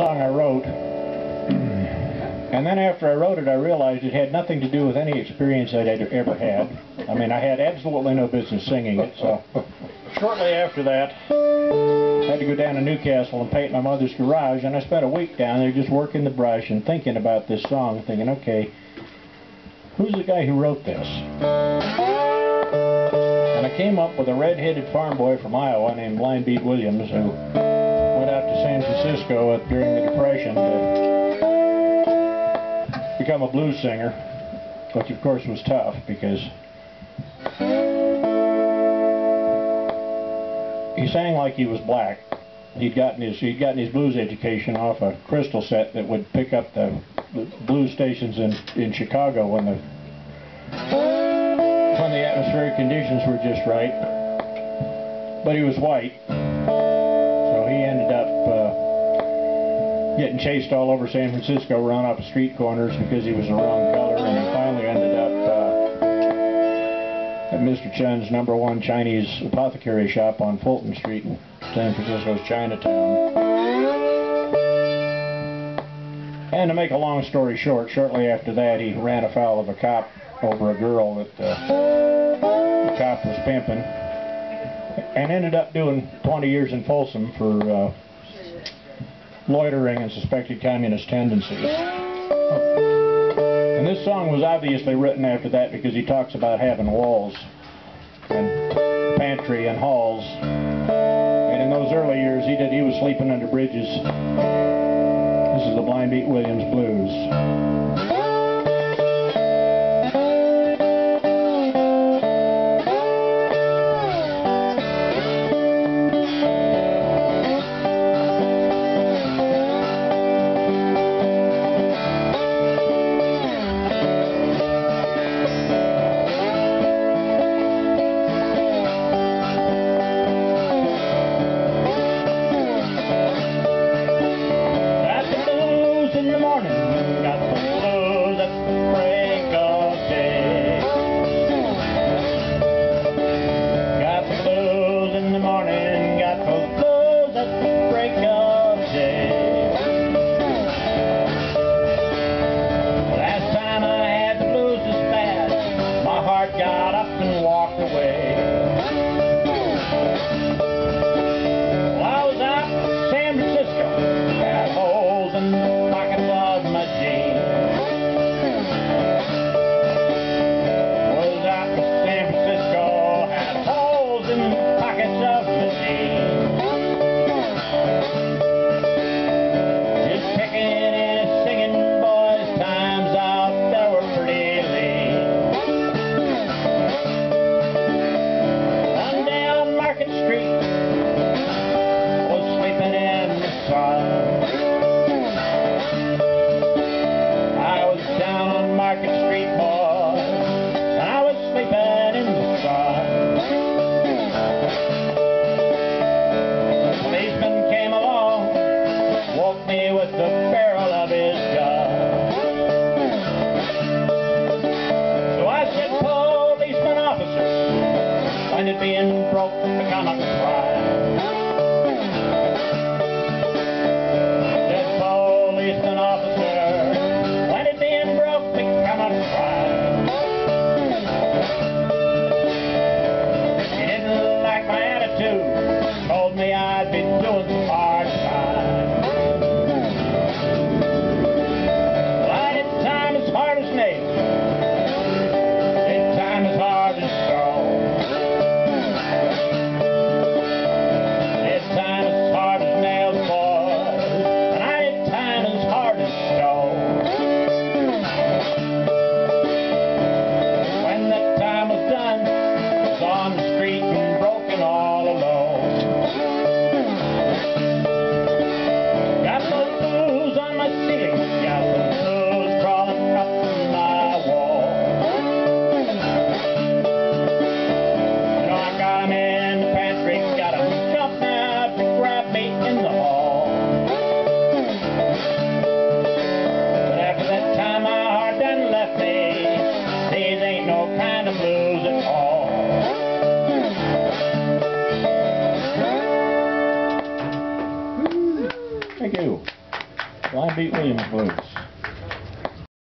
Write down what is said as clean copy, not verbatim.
song I wrote, and then after I wrote it, I realized it had nothing to do with any experience I'd ever had. I mean, I had absolutely no business singing it, so shortly after that, I had to go down to Newcastle and paint my mother's garage, and I spent a week down there just working the brush and thinking about this song, thinking, okay, who's the guy who wrote this? And I came up with a red-headed farm boy from Iowa named Blind Beat Williams, who went out to San Francisco during the Depression to become a blues singer, which of course was tough because he sang like he was black. He'd gotten his blues education off a crystal set that would pick up the blues stations in Chicago when the atmospheric conditions were just right. But he was white, so he ended up getting chased all over San Francisco, run off street corners because he was the wrong color, and he finally ended up at Mr. Chen's #1 Chinese apothecary shop on Fulton Street in San Francisco's Chinatown. And to make a long story short, shortly after that he ran afoul of a cop over a girl that the cop was pimping, and ended up doing 20 years in Folsom for loitering and suspected communist tendencies. And this song was obviously written after that because he talks about having walls and pantry and halls. And in those early years he was sleeping under bridges. This is the Blind Beat Williams Blues. Being broke become a crime. Said policeman officer, when did being broke become a crime? He didn't like my attitude, told me I'd be doing some hard time. Well, I did time as hard as nails, did time as hard as stone. Thank you. Blind Beat Williams Blues.